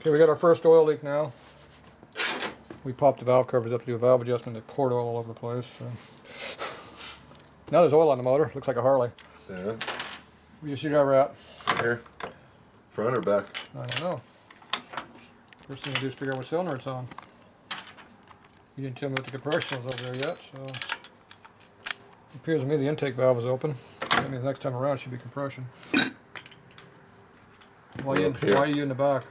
Okay, we got our first oil leak now. We popped the valve covers up to do a valve adjustment. They poured oil all over the place. So. Now there's oil on the motor. Looks like a Harley. Yeah. Where's your screwdriver at? Here. Front or back? I don't know. First thing to do is figure out what cylinder it's on. You didn't tell me what the compression was over there yet, so it appears to me the intake valve is open. That means next time around it should be compression. Why are you in the back?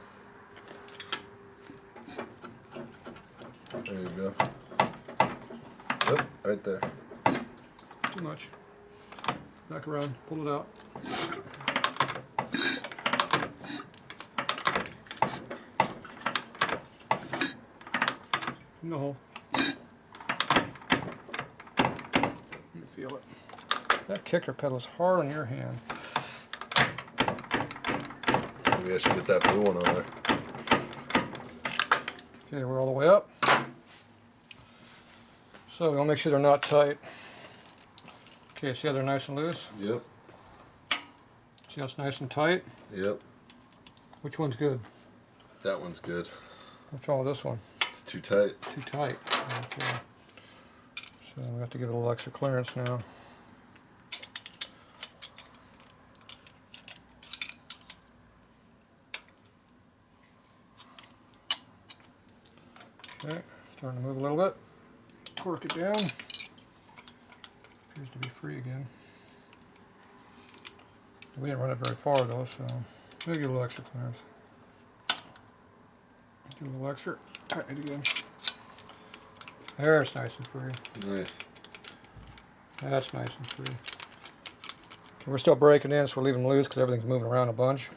There you go. Yep, right there. Too much. Back around, pull it out. In the hole. Let me feel it. That kicker pedal is hard on your hand. Maybe I should get that blue one on there. Okay, we're all the way up. So we want to make sure they're not tight. Okay, see how they're nice and loose? Yep. See how it's nice and tight? Yep. Which one's good? That one's good. What's wrong with this one? It's too tight. Too tight. Okay. So we have to give it a little extra clearance now. Okay, starting to move a little bit. Torque it down. Appears to be free again. We didn't run it very far though, so maybe a little extra clearance. Do a little extra. Tighten it again. There, it's nice and free. Nice. That's nice and free. Okay, we're still breaking in, so we're leaving them loose because everything's moving around a bunch.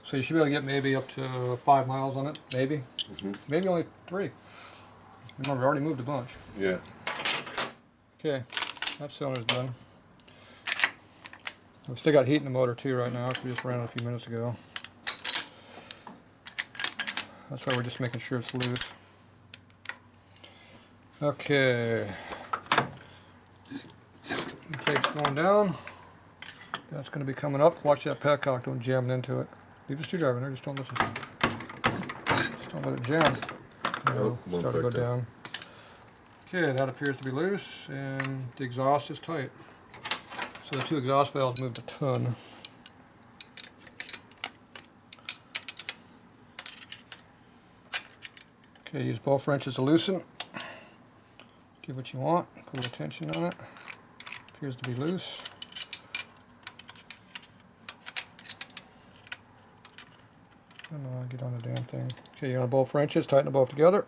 So you should be able to get maybe up to 5 miles on it, maybe. Maybe only 3. Remember, we already moved a bunch. Yeah. Okay, that cylinder's done. We've still got heat in the motor too right now, because we just ran it a few minutes ago. That's why we're just making sure it's loose. Okay. Intake's going down. That's going to be coming up. Watch that petcock, don't jam it into it. Leave the screwdriver in there, just don't listen. Just don't let it jam. Oh, start to go down. Okay, that appears to be loose, and the exhaust is tight. So the 2 exhaust valves moved a ton. Okay, use both wrenches to loosen. Give what you want, put a little tension on it. Appears to be loose. Come on, get on the damn thing. Okay, you got both wrenches, tighten them both together.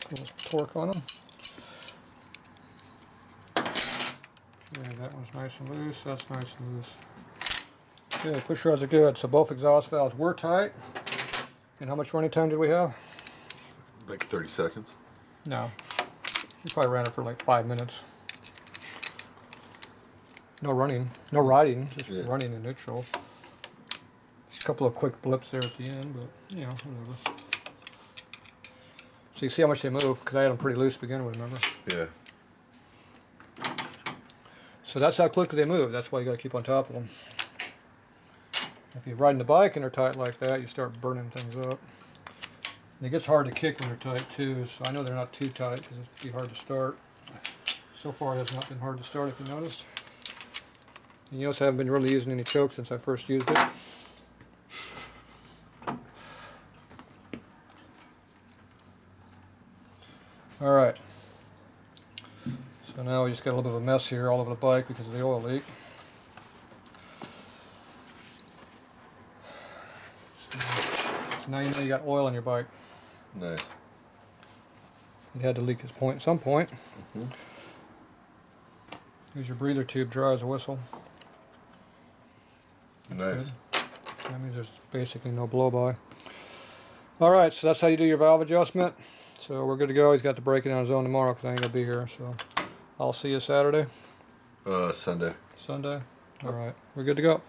Put a little torque on them. Okay, that one's nice and loose, that's nice and loose. Okay, push rods are good. So both exhaust valves were tight. And how much running time did we have? Like 30 seconds. No. We probably ran it for like 5 minutes. No running, no riding, just running in neutral. A couple of quick blips there at the end, but you know, whatever. So you see how much they move, because I had them pretty loose to begin with, remember? Yeah. So that's how quickly they move. That's why you got to keep on top of them. If you're riding the bike and they're tight like that, you start burning things up. And it gets hard to kick when they're tight too, so I know they're not too tight because it'd be hard to start. So far it has not been hard to start, if you noticed. And you notice I haven't been really using any choke since I first used it. Alright. So now we just got a little bit of a mess here all over the bike because of the oil leak. So now you know you got oil on your bike. Nice. It had to leak at some point. Here's your breather tube, dry as a whistle. Nice. Good. That means there's basically no blow-by. Alright, so that's how you do your valve adjustment. So we're good to go. He's got the break-in on his own tomorrow because I ain't going to be here. So I'll see you Saturday. Sunday. Sunday? Alright, we're good to go.